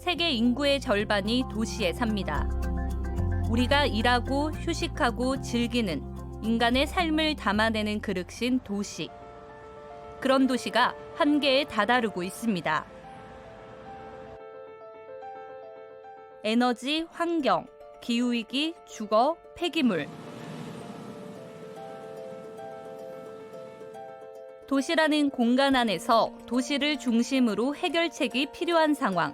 세계 인구의 절반이 도시에 삽니다. 우리가 일하고 휴식하고 즐기는 인간의 삶을 담아내는 그릇인 도시. 그런 도시가 한계에 다다르고 있습니다. 에너지, 환경, 기후위기, 주거, 폐기물. 도시라는 공간 안에서 도시를 중심으로 해결책이 필요한 상황.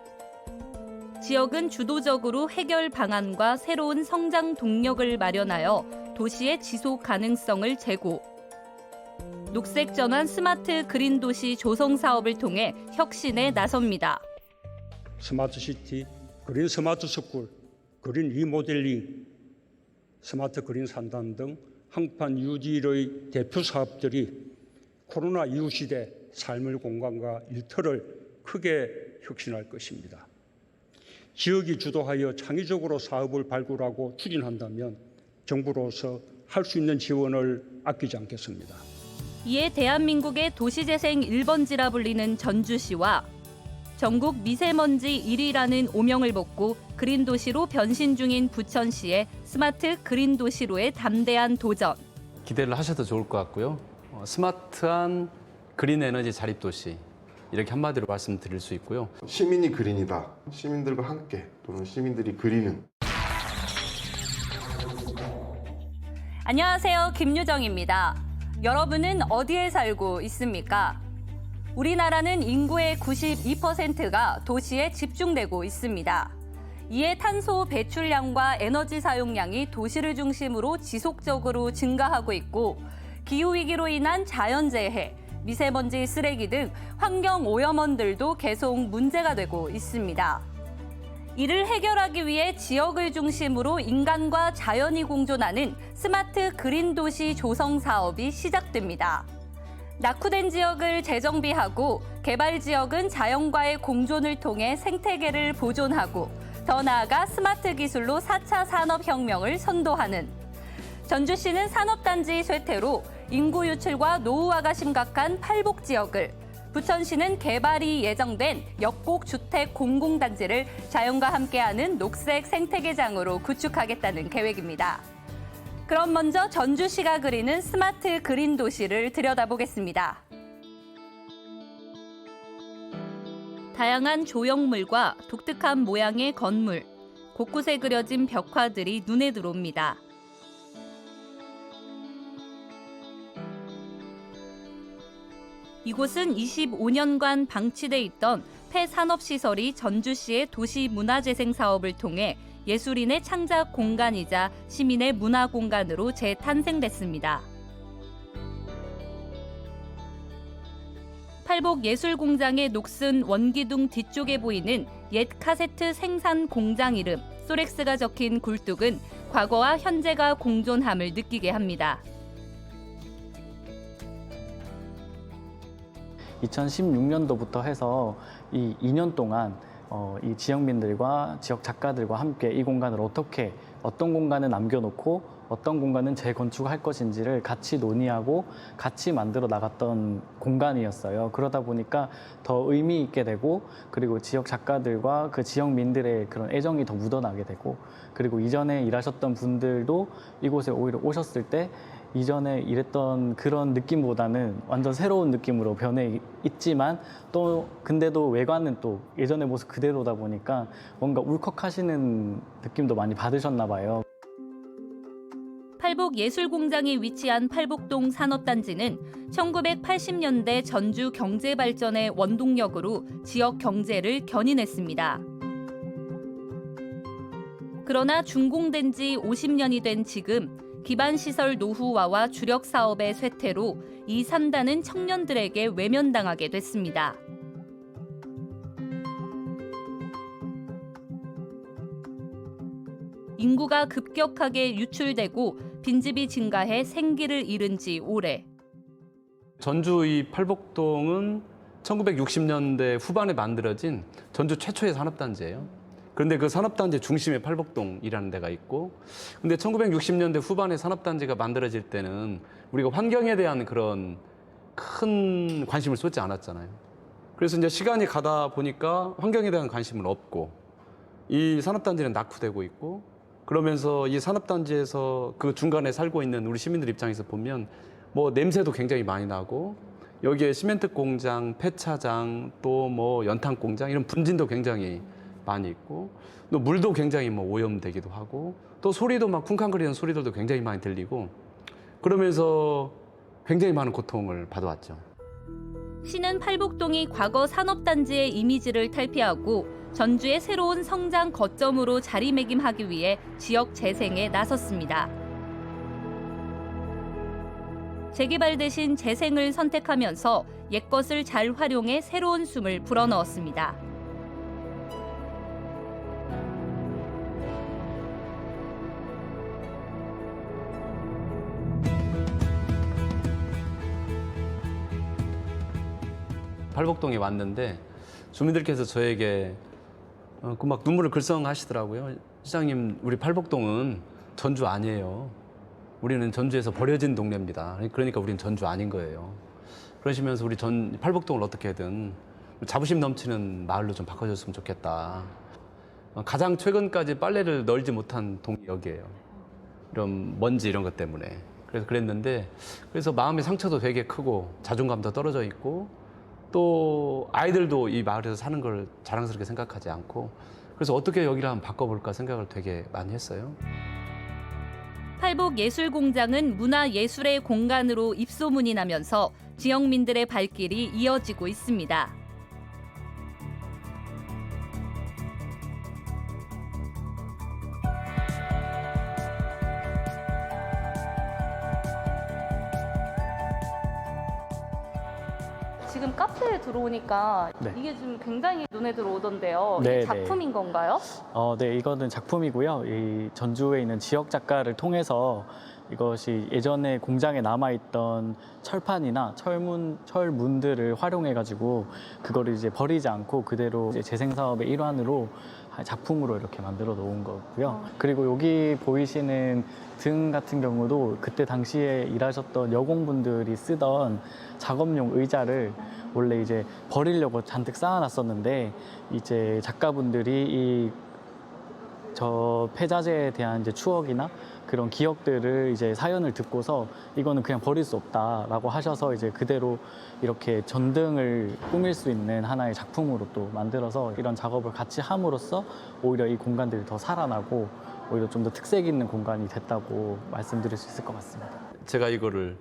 지역은 주도적으로 해결 방안과 새로운 성장 동력을 마련하여 도시의 지속 가능성을 제고. 녹색 전환 스마트 그린 도시 조성 사업을 통해 혁신에 나섭니다. 스마트 시티, 그린 스마트 스쿨, 그린 리모델링, 스마트 그린 산단 등 항판 유지의 대표 사업들이 코로나 이후 시대 삶의 공간과 일터를 크게 혁신할 것입니다. 지역이 주도하여 창의적으로 사업을 발굴하고 추진한다면 정부로서 할 수 있는 지원을 아끼지 않겠습니다. 이에 대한민국의 도시재생 1번지라 불리는 전주시와 전국 미세먼지 1위라는 오명을 벗고 그린 도시로 변신 중인 부천시의 스마트 그린 도시로의 담대한 도전. 기대를 하셔도 좋을 것 같고요. 스마트한 그린 에너지 자립 도시, 이렇게 한마디로 말씀드릴 수 있고요. 시민이 그린이다. 시민들과 함께 또는 시민들이 그리는. 안녕하세요. 김유정입니다. 여러분은 어디에 살고 있습니까? 우리나라는 인구의 92%가 도시에 집중되고 있습니다. 이에 탄소 배출량과 에너지 사용량이 도시를 중심으로 지속적으로 증가하고 있고 기후위기로 인한 자연재해, 미세먼지 쓰레기 등 환경 오염원들도 계속 문제가 되고 있습니다. 이를 해결하기 위해 지역을 중심으로 인간과 자연이 공존하는 스마트 그린 도시 조성 사업이 시작됩니다. 낙후된 지역을 재정비하고 개발 지역은 자연과의 공존을 통해 생태계를 보존하고 더 나아가 스마트 기술로 4차 산업혁명을 선도하는 전주시는 산업단지 쇠퇴로 인구 유출과 노후화가 심각한 팔복 지역을, 부천시는 개발이 예정된 역곡 주택 공공단지를 자연과 함께하는 녹색 생태계장으로 구축하겠다는 계획입니다. 그럼 먼저 전주시가 그리는 스마트 그린 도시를 들여다보겠습니다. 다양한 조형물과 독특한 모양의 건물, 곳곳에 그려진 벽화들이 눈에 들어옵니다. 이곳은 25년간 방치돼 있던 폐산업시설이 전주시의 도시문화재생 사업을 통해 예술인의 창작 공간이자 시민의 문화 공간으로 재탄생됐습니다. 팔복 예술공장의 녹슨 원기둥 뒤쪽에 보이는 옛 카세트 생산 공장 이름 소렉스가 적힌 굴뚝은 과거와 현재가 공존함을 느끼게 합니다. 2016년도부터 해서 이 2년 동안 이 지역민들과 지역 작가들과 함께 이 공간을 어떤 공간을 남겨놓고 어떤 공간은 재건축할 것인지를 같이 논의하고 같이 만들어 나갔던 공간이었어요. 그러다 보니까 더 의미 있게 되고 그리고 지역 작가들과 그 지역민들의 그런 애정이 더 묻어나게 되고 그리고 이전에 일하셨던 분들도 이곳에 오히려 오셨을 때 이전에 일했던 그런 느낌보다는 완전 새로운 느낌으로 변해 있지만 또 근데도 외관은 또 예전의 모습 그대로다 보니까 뭔가 울컥하시는 느낌도 많이 받으셨나 봐요. 팔복 예술공장이 위치한 팔복동 산업단지는 1980년대 전주 경제발전의 원동력으로 지역 경제를 견인했습니다. 그러나 준공된 지 50년이 된 지금 기반시설 노후화와 주력 사업의 쇠퇴로 이 산단은 청년들에게 외면당하게 됐습니다. 인구가 급격하게 유출되고 빈집이 증가해 생기를 잃은 지 오래. 전주 이 팔복동은 1960년대 후반에 만들어진 전주 최초의 산업단지예요. 그런데 그 산업단지 중심에 팔복동이라는 데가 있고, 근데 1960년대 후반에 산업단지가 만들어질 때는 우리가 환경에 대한 그런 큰 관심을 쏟지 않았잖아요. 그래서 이제 시간이 가다 보니까 환경에 대한 관심은 없고, 이 산업단지는 낙후되고 있고 그러면서 이 산업단지에서 그 중간에 살고 있는 우리 시민들 입장에서 보면 뭐 냄새도 굉장히 많이 나고 여기에 시멘트 공장, 폐차장, 또 뭐 연탄 공장 이런 분진도 굉장히 많이 있고 또 물도 굉장히 뭐 오염되기도 하고 또 소리도 막 쿵쾅거리는 소리들도 굉장히 많이 들리고 그러면서 굉장히 많은 고통을 받아왔죠. 시는 팔복동이 과거 산업단지의 이미지를 탈피하고 전주의 새로운 성장 거점으로 자리매김하기 위해 지역 재생에 나섰습니다. 재개발 대신 재생을 선택하면서 옛것을 잘 활용해 새로운 숨을 불어넣었습니다. 팔복동에 왔는데 주민들께서 저에게 그 막 눈물을 글썽하시더라고요. 시장님, 우리 팔복동은 전주 아니에요. 우리는 전주에서 버려진 동네입니다. 그러니까 우린 전주 아닌 거예요. 그러시면서 우리 팔복동을 어떻게든 자부심 넘치는 마을로 좀 바꿔줬으면 좋겠다. 가장 최근까지 빨래를 널지 못한 동이 여기예요. 이런 먼지 이런 것 때문에. 그래서 그랬는데 그래서 마음의 상처도 되게 크고 자존감도 떨어져 있고 또 아이들도 이 마을에서 사는 걸 자랑스럽게 생각하지 않고 그래서 어떻게 여기를 한번 바꿔볼까 생각을 되게 많이 했어요. 팔복예술공장은 문화예술의 공간으로 입소문이 나면서 지역민들의 발길이 이어지고 있습니다. 지금 카페에 들어오니까 네. 이게 좀 굉장히 눈에 들어오던데요. 네, 이게 작품인 건가요? 네, 이거는 작품이고요. 이 전주에 있는 지역 작가를 통해서 이것이 예전에 공장에 남아있던 철판이나 철문들을 활용해가지고 그거를 이제 버리지 않고 그대로 이제 재생 사업의 일환으로 작품으로 이렇게 만들어 놓은 거고요. 그리고 여기 보이시는 등 같은 경우도 그때 당시에 일하셨던 여공분들이 쓰던 작업용 의자를 원래 이제 버리려고 잔뜩 쌓아놨었는데 이제 작가분들이 저 폐자재에 대한 이제 추억이나 그런 기억들을 이제 사연을 듣고서 이거는 그냥 버릴 수 없다라고 하셔서 이제 그대로 이렇게 전등을 꾸밀 수 있는 하나의 작품으로 또 만들어서 이런 작업을 같이 함으로써 오히려 이 공간들이 더 살아나고 오히려 좀 더 특색 있는 공간이 됐다고 말씀드릴 수 있을 것 같습니다. 제가 이거를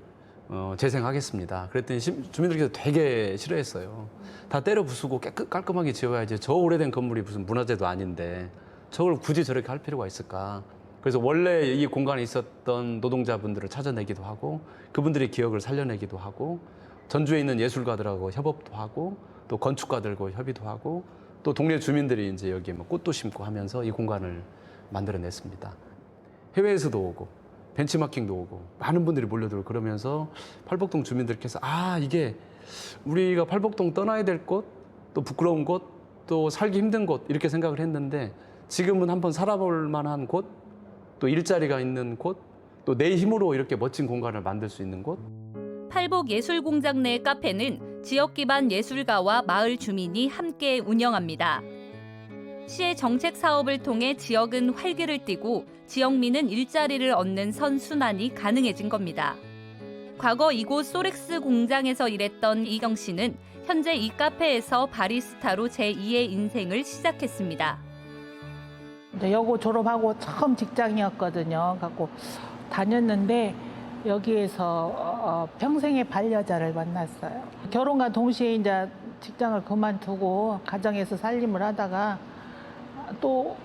재생하겠습니다. 그랬더니 주민들께서 되게 싫어했어요. 다 때려 부수고 깔끔하게 지어야지. 저 오래된 건물이 무슨 문화재도 아닌데 저걸 굳이 저렇게 할 필요가 있을까. 그래서 원래 이 공간에 있었던 노동자분들을 찾아내기도 하고 그분들의 기억을 살려내기도 하고 전주에 있는 예술가들하고 협업도 하고 또 건축가들과 협의도 하고 또 동네 주민들이 이제 여기에 뭐 꽃도 심고 하면서 이 공간을 만들어냈습니다. 해외에서도 오고 벤치마킹도 오고 많은 분들이 몰려들고 그러면서 팔복동 주민들께서 이게 우리가 팔복동 떠나야 될 곳, 또 부끄러운 곳, 또 살기 힘든 곳 이렇게 생각을 했는데 지금은 한번 살아볼 만한 곳, 또 일자리가 있는 곳, 또 내 힘으로 이렇게 멋진 공간을 만들 수 있는 곳. 팔복예술공장 내 카페는 지역 기반 예술가와 마을 주민이 함께 운영합니다. 시의 정책 사업을 통해 지역은 활기를 띠고 지역민은 일자리를 얻는 선순환이 가능해진 겁니다. 과거 이곳 소렉스 공장에서 일했던 이경 씨는 현재 이 카페에서 바리스타로 제2의 인생을 시작했습니다. 여고 졸업하고 처음 직장이었거든요. 갖고 다녔는데 여기에서 평생의 반려자를 만났어요. 결혼과 동시에 이제 직장을 그만두고 가정에서 살림을 하다가 또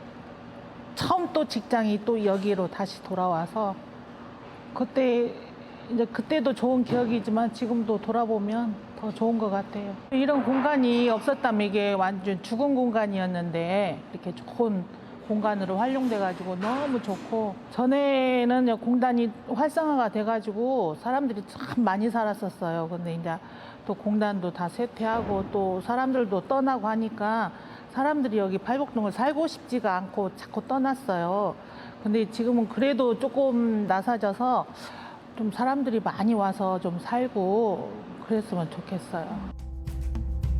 처음 또 직장이 또 여기로 다시 돌아와서 그때도 좋은 기억이지만 지금도 돌아보면 더 좋은 것 같아요. 이런 공간이 없었다면 이게 완전 죽은 공간이었는데 이렇게 좋은 공간으로 활용돼가지고 너무 좋고 전에는 공단이 활성화가 돼가지고 사람들이 참 많이 살았었어요. 근데 이제 또 공단도 다 쇠퇴하고 또 사람들도 떠나고 하니까 사람들이 여기 팔복동을 살고 싶지가 않고 자꾸 떠났어요. 근데 지금은 그래도 조금 나사져서 좀 사람들이 많이 와서 좀 살고 그랬으면 좋겠어요.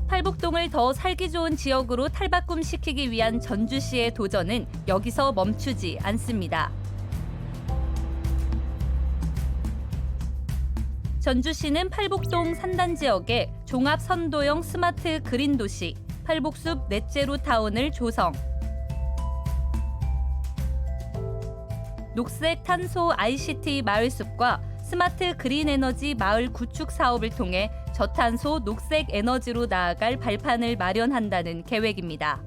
팔복동을 더 살기 좋은 지역으로 탈바꿈시키기 위한 전주시의 도전은 여기서 멈추지 않습니다. 전주시는 팔복동 산단 지역에 종합 선도형 스마트 그린 도시, 팔복숲 넷제로 타운을 조성. 녹색 탄소 ICT 마을숲과 스마트 그린 에너지 마을 구축 사업을 통해 저탄소 녹색 에너지로 나아갈 발판을 마련한다는 계획입니다.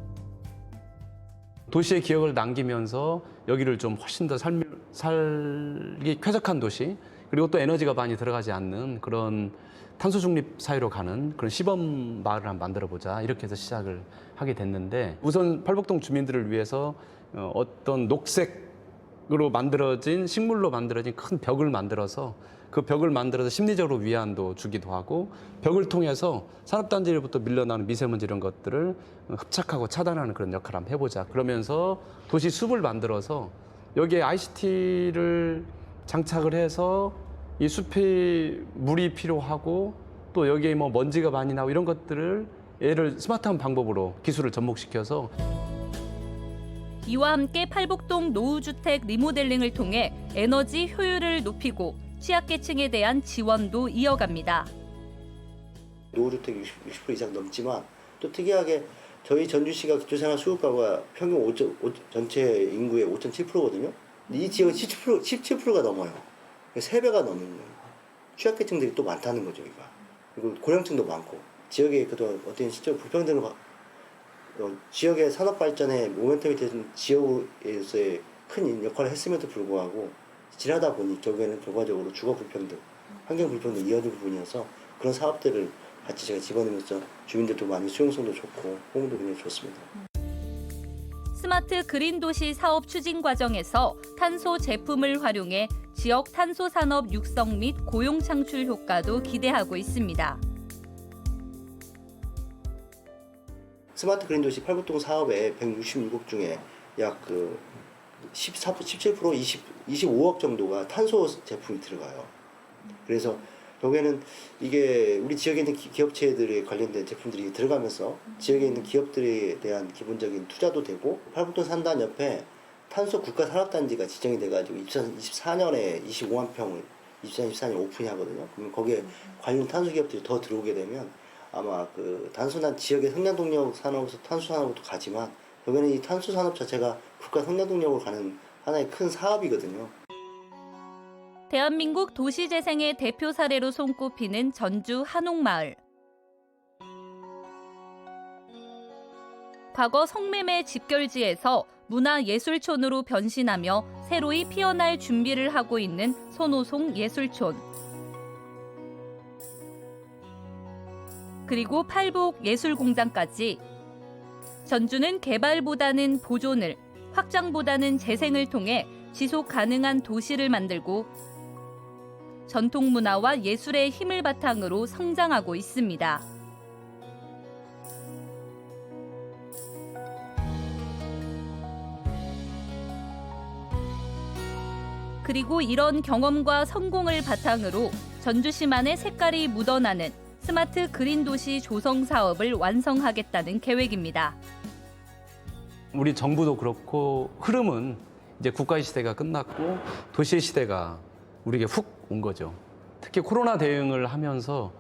도시의 기억을 남기면서 여기를 좀 훨씬 더 살기 쾌적한 도시, 그리고 또 에너지가 많이 들어가지 않는 그런 탄소 중립 사회로 가는 그런 시범 마을을 한번 만들어보자, 이렇게 해서 시작을 하게 됐는데, 우선 팔복동 주민들을 위해서 어떤 녹색으로 만들어진, 식물로 만들어진 큰 벽을 만들어서 그 벽을 만들어서 심리적으로 위안도 주기도 하고, 벽을 통해서 산업단지로부터 밀려나는 미세먼지 이런 것들을 흡착하고 차단하는 그런 역할을 한번 해보자. 그러면서 도시 숲을 만들어서 여기에 ICT를 장착을 해서 이 숲에 물이 필요하고 또 여기에 뭐 먼지가 많이 나고 이런 것들을 얘를 스마트한 방법으로 기술을 접목시켜서, 이와 함께 팔복동 노후주택 리모델링을 통해 에너지 효율을 높이고 취약계층에 대한 지원도 이어갑니다. 노후주택 60% 이상 넘지만 또 특이하게 저희 전주시가 기초생활 수급가가 평균 전체 인구의 5.7%거든요. 이 지역은 17%가 넘어요. 3배가 넘는 거예요. 취약계층들이 또 많다는 거죠, 여기가. 그리고 고령층도 많고, 지역의 그동안 어떤 시적 불평등을 지역의 산업 발전에 모멘텀이 된 지역에서의 큰 역할을 했음에도 불구하고 지나다 보니 결국에는 결과적으로 주거 불평등, 환경 불평등 이어진 부분이어서 그런 사업들을 같이 제가 집어넣으면서 주민들도 많이 수용성도 좋고 호응도 굉장히 좋습니다. 스마트 그린 도시 사업 추진 과정에서 탄소 제품을 활용해 지역 탄소 산업 육성 및 고용 창출 효과도 기대하고 있습니다. 스마트 그린 도시 팔복동 사업에 166억 중에 약 17%, 25억 정도가 탄소 제품이 들어가요. 그래서 결국에는 이게 우리 지역에 있는 기업체들에 관련된 제품들이 들어가면서 지역에 있는 기업들에 대한 기본적인 투자도 되고, 팔복동 산단 옆에 탄소 국가 산업단지가 지정이 돼가지고 2024년에 25만 평을 2024년 오픈이 하거든요. 그러면 거기에 관련 탄소 기업들이 더 들어오게 되면 아마 그 단순한 지역의 성장동력 산업에서 탄소 산업으로 가지만 결국에는 이 탄소 산업 자체가 국가 성장동력으로 가는 하나의 큰 사업이거든요. 대한민국 도시재생의 대표 사례로 손꼽히는 전주 한옥마을. 과거 성매매 집결지에서 문화예술촌으로 변신하며 새로이 피어날 준비를 하고 있는 손오송 예술촌. 그리고 팔복 예술공장까지. 전주는 개발보다는 보존을, 확장보다는 재생을 통해 지속 가능한 도시를 만들고 전통 문화와 예술의 힘을 바탕으로 성장하고 있습니다. 그리고 이런 경험과 성공을 바탕으로 전주시만의 색깔이 묻어나는 스마트 그린 도시 조성 사업을 완성하겠다는 계획입니다. 우리 정부도 그렇고 흐름은 이제 국가의 시대가 끝났고 도시의 시대가 우리에게 훅 온 거죠. 특히 코로나 대응을 하면서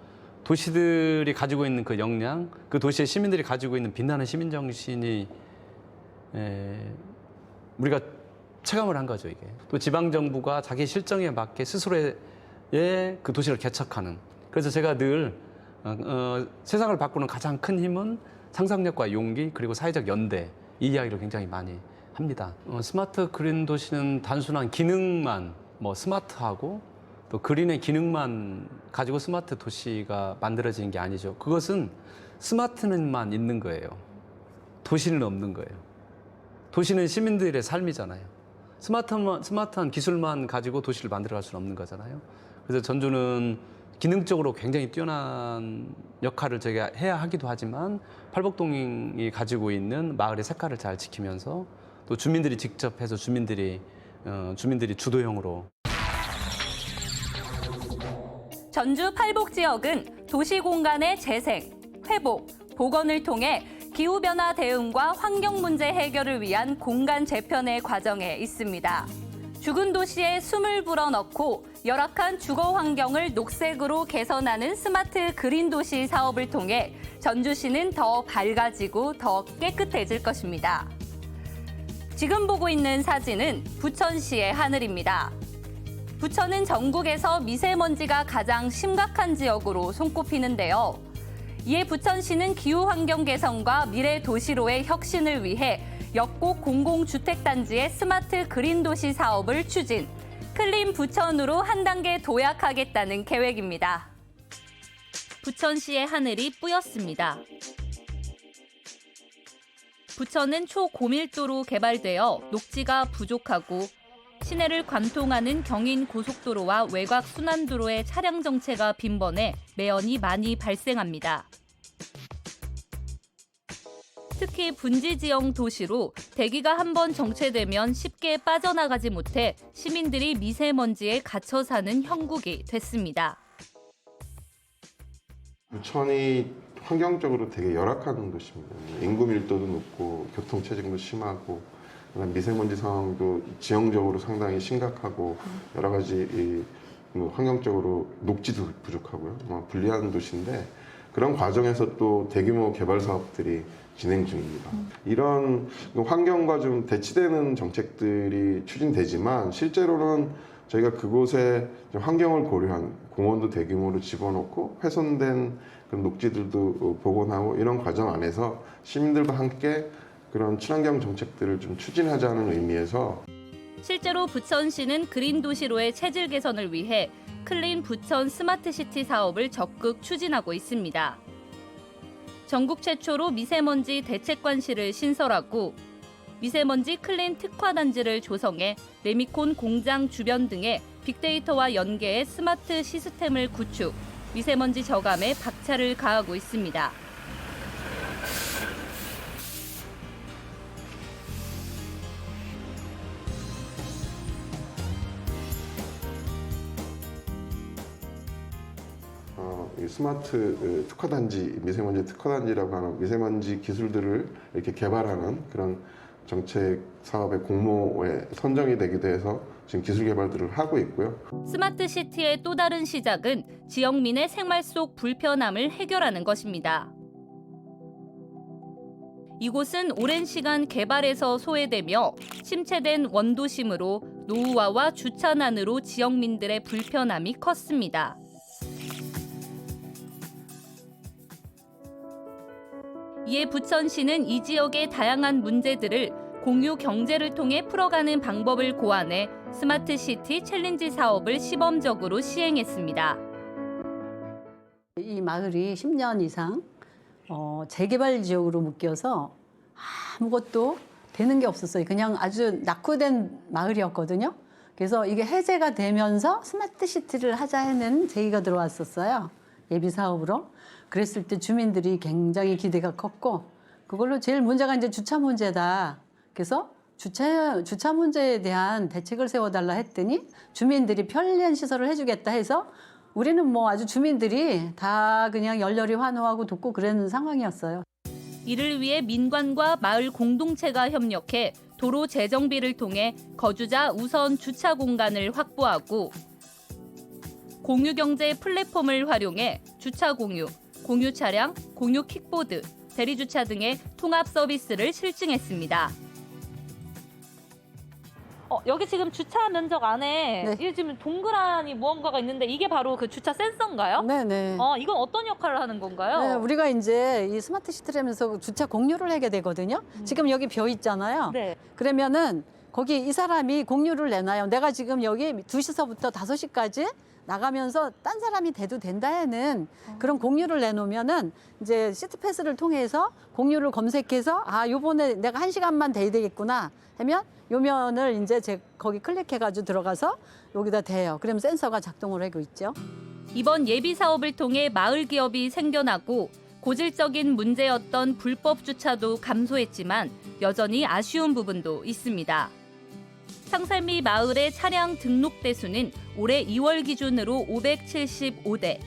도시들이 가지고 있는 그 역량, 그 도시의 시민들이 가지고 있는 빛나는 시민 정신이 우리가 체감을 한 거죠, 이게. 또 지방 정부가 자기 실정에 맞게 스스로의 그 도시를 개척하는. 그래서 제가 늘 세상을 바꾸는 가장 큰 힘은 상상력과 용기, 그리고 사회적 연대, 이 이야기를 굉장히 많이 합니다. 스마트 그린 도시는 단순한 기능만 스마트하고 또 그린의 기능만 가지고 스마트 도시가 만들어지는 게 아니죠. 그것은 스마트는만 있는 거예요. 도시는 없는 거예요. 도시는 시민들의 삶이잖아요. 스마트한 기술만 가지고 도시를 만들어갈 수는 없는 거잖아요. 그래서 전주는 기능적으로 굉장히 뛰어난 역할을 제가 해야 하기도 하지만 팔복동이 가지고 있는 마을의 색깔을 잘 지키면서 또 주민들이 직접 해서 주민들이 주도형으로. 전주 팔복 지역은 도시 공간의 재생, 회복, 복원을 통해 기후변화 대응과 환경 문제 해결을 위한 공간 재편의 과정에 있습니다. 죽은 도시에 숨을 불어넣고 열악한 주거 환경을 녹색으로 개선하는 스마트 그린 도시 사업을 통해 전주시는 더 밝아지고 더 깨끗해질 것입니다. 지금 보고 있는 사진은 부천시의 하늘입니다. 부천은 전국에서 미세먼지가 가장 심각한 지역으로 손꼽히는데요. 이에 부천시는 기후환경 개선과 미래 도시로의 혁신을 위해 역곡 공공주택단지의 스마트 그린 도시 사업을 추진, 클린 부천으로 한 단계 도약하겠다는 계획입니다. 부천시의 하늘이 뿌였습니다. 부천은 초고밀도로 개발되어 녹지가 부족하고 시내를 관통하는 경인 고속도로와 외곽 순환도로의 차량 정체가 빈번해 매연이 많이 발생합니다. 특히 분지 지형 도시로 대기가 한번 정체되면 쉽게 빠져나가지 못해 시민들이 미세먼지에 갇혀 사는 형국이 됐습니다. 부천이 환경적으로 되게 열악한 도시입니다. 인구 밀도도 높고 교통 체증도 심하고 미세먼지 상황도 지형적으로 상당히 심각하고 여러 가지 환경적으로 녹지도 부족하고요. 불리한 도시인데 그런 과정에서 또 대규모 개발 사업들이 진행 중입니다. 이런 환경과 좀 대치되는 정책들이 추진되지만 실제로는 저희가 그곳에 환경을 고려한 공원도 대규모로 집어넣고 훼손된 그런 녹지들도 복원하고 이런 과정 안에서 시민들과 함께 그런 친환경 정책들을 좀 추진하자는 의미에서 실제로 부천시는 그린 도시로의 체질 개선을 위해 클린 부천 스마트시티 사업을 적극 추진하고 있습니다. 전국 최초로 미세먼지 대책관실을 신설하고 미세먼지 클린 특화단지를 조성해 레미콘 공장 주변 등의 빅데이터와 연계해 스마트 시스템을 구축, 미세먼지 저감에 박차를 가하고 있습니다. 이 스마트 특화단지, 미세먼지 특화단지라고 하는 미세먼지 기술들을 이렇게 개발하는 그런 정책 사업의 공모에 선정이 되기도 해서 지금 기술 개발들을 하고 있고요. 스마트 시티의 또 다른 시작은 지역민의 생활 속 불편함을 해결하는 것입니다. 이곳은 오랜 시간 개발에서 소외되며 침체된 원도심으로 노후화와 주차난으로 지역민들의 불편함이 컸습니다. 이에 부천시는 이 지역의 다양한 문제들을 공유 경제를 통해 풀어가는 방법을 고안해 스마트시티 챌린지 사업을 시범적으로 시행했습니다. 이 마을이 10년 이상 재개발 지역으로 묶여서 아무것도 되는 게 없었어요. 그냥 아주 낙후된 마을이었거든요. 그래서 이게 해제가 되면서 스마트시티를 하자 하는 제의가 들어왔었어요. 예비 사업으로. 그랬을 때 주민들이 굉장히 기대가 컸고 그걸로 제일 문제가 이제 주차 문제다. 그래서 주차 문제에 대한 대책을 세워달라 했더니 주민들이 편리한 시설을 해주겠다 해서 우리는 뭐 아주 주민들이 다 그냥 열렬히 환호하고 돕고 그런 상황이었어요. 이를 위해 민관과 마을 공동체가 협력해 도로 재정비를 통해 거주자 우선 주차 공간을 확보하고 공유 경제 플랫폼을 활용해 주차 공유, 공유 차량, 공유 킥보드, 대리주차 등의 통합 서비스를 실증했습니다. 여기 지금 주차 면적 안에 네. 이게 지금 동그라니 무언가가 있는데 이게 바로 그 주차 센서인가요? 네네. 이건 어떤 역할을 하는 건가요? 네, 우리가 이제 이 스마트 시티를 하면서 주차 공유를 하게 되거든요. 지금 여기 벼 있잖아요. 네. 그러면은 거기 이 사람이 공유를 내놔요. 내가 지금 여기 2시서부터 5시까지 나가면서 딴 사람이 대도 된다는 그런 공유를 내놓으면은 이제 시트패스를 통해서 공유를 검색해서 요번에 내가 1시간만 돼야 되겠구나 하면 요면을 이제 거기 클릭해가지고 들어가서 여기다 대요. 그러면 센서가 작동을 하고 있죠. 이번 예비 사업을 통해 마을 기업이 생겨나고 고질적인 문제였던 불법 주차도 감소했지만 여전히 아쉬운 부분도 있습니다. 상살미 마을의 차량 등록 대수는 올해 2월 기준으로 575대,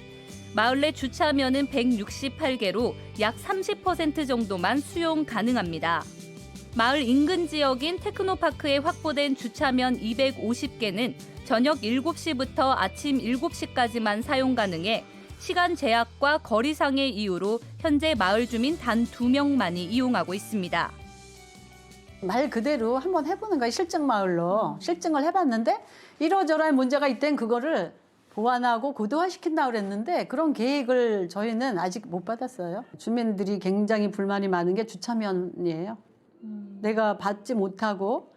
마을 내 주차면은 168개로 약 30% 정도만 수용 가능합니다. 마을 인근 지역인 테크노파크에 확보된 주차면 250개는 저녁 7시부터 아침 7시까지만 사용 가능해 시간 제약과 거리상의 이유로 현재 마을 주민 단 2명만이 이용하고 있습니다. 말 그대로 한번 해보는 거예요. 실증 마을로. 실증을 해봤는데 이러저러한 문제가 있던 그거를 보완하고 고도화시킨다고 그랬는데 그런 계획을 저희는 아직 못 받았어요. 주민들이 굉장히 불만이 많은 게 주차면이에요. 내가 받지 못하고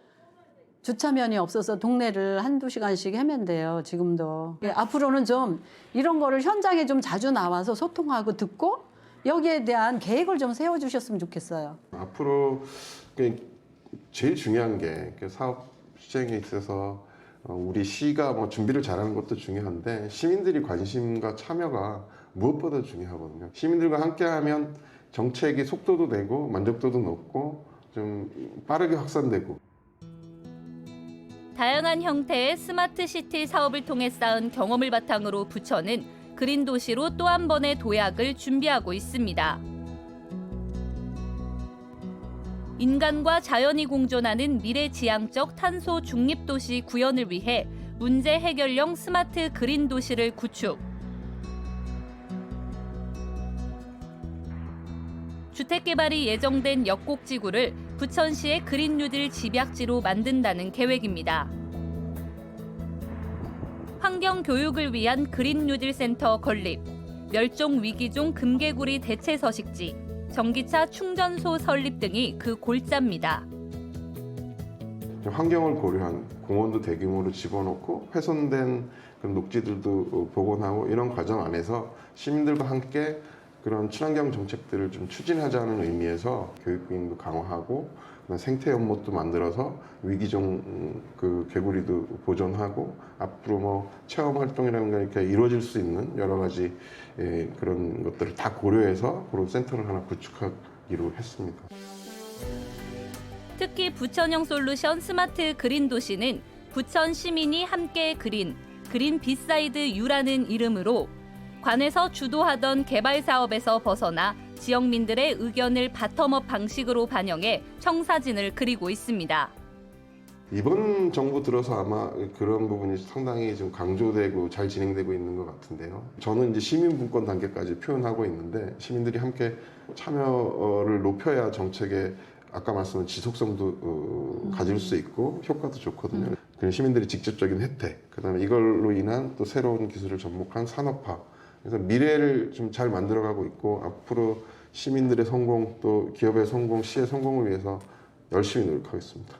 주차면이 없어서 동네를 한두 시간씩 헤맨대요, 지금도. 앞으로는 좀 이런 거를 현장에 좀 자주 나와서 소통하고 듣고 여기에 대한 계획을 좀 세워주셨으면 좋겠어요. 앞으로 제일 중요한 게 사업 시행에 있어서 우리 시가 뭐 준비를 잘하는 것도 중요한데 시민들이 관심과 참여가 무엇보다 중요하거든요. 시민들과 함께하면 정책이 속도도 내고 만족도도 높고 좀 빠르게 확산되고. 다양한 형태의 스마트 시티 사업을 통해 쌓은 경험을 바탕으로 부천은 그린 도시로 또 한 번의 도약을 준비하고 있습니다. 인간과 자연이 공존하는 미래지향적 탄소 중립 도시 구현을 위해 문제 해결형 스마트 그린 도시를 구축. 주택 개발이 예정된 역곡지구를 부천시의 그린 뉴딜 집약지로 만든다는 계획입니다. 환경 교육을 위한 그린 뉴딜 센터 건립, 멸종 위기종 금개구리 대체 서식지, 전기차 충전소 설립 등이 그 골자입니다. 환경을 고려한 공원도 대규모로 집어넣고 훼손된 그런 녹지들도 복원하고 이런 과정 안에서 시민들과 함께 그런 친환경 정책들을 좀 추진하자는 의미에서 교육비도 강화하고 생태 연못도 만들어서 위기종 그 개구리도 보존하고 앞으로 뭐 체험 활동이라는 게 이루어질 수 있는 여러 가지 그런 것들을 다 고려해서 그런 센터를 하나 구축하기로 했습니다. 특히 부천형 솔루션 스마트 그린 도시는 부천 시민이 함께 그린 비사이드 유라는 이름으로 관에서 주도하던 개발 사업에서 벗어나 지역민들의 의견을 바텀업 방식으로 반영해 청사진을 그리고 있습니다. 이번 정부 들어서 아마 그런 부분이 상당히 좀 강조되고 잘 진행되고 있는 것 같은데요. 저는 이제 시민분권 단계까지 표현하고 있는데 시민들이 함께 참여를 높여야 정책에 아까 말씀한 지속성도 가질 수 있고 효과도 좋거든요. 그리고 시민들이 직접적인 혜택, 그다음에 이걸로 인한 또 새로운 기술을 접목한 산업화. 그래서 미래를 좀 잘 만들어가고 있고 앞으로 시민들의 성공, 또 기업의 성공, 시의 성공을 위해서 열심히 노력하겠습니다.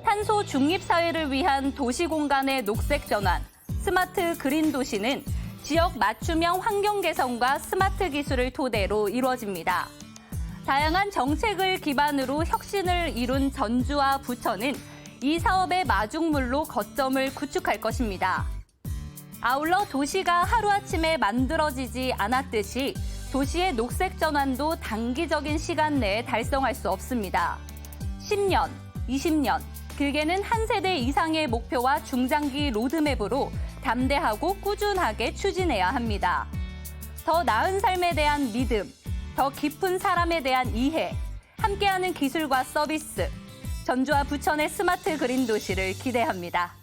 탄소 중립 사회를 위한 도시 공간의 녹색 전환, 스마트 그린 도시는 지역 맞춤형 환경 개선과 스마트 기술을 토대로 이루어집니다. 다양한 정책을 기반으로 혁신을 이룬 전주와 부천은 이 사업의 마중물로 거점을 구축할 것입니다. 아울러 도시가 하루아침에 만들어지지 않았듯이 도시의 녹색 전환도 단기적인 시간 내에 달성할 수 없습니다. 10년, 20년, 길게는 한 세대 이상의 목표와 중장기 로드맵으로 담대하고 꾸준하게 추진해야 합니다. 더 나은 삶에 대한 믿음, 더 깊은 사람에 대한 이해, 함께하는 기술과 서비스, 전주와 부천의 스마트 그린 도시를 기대합니다.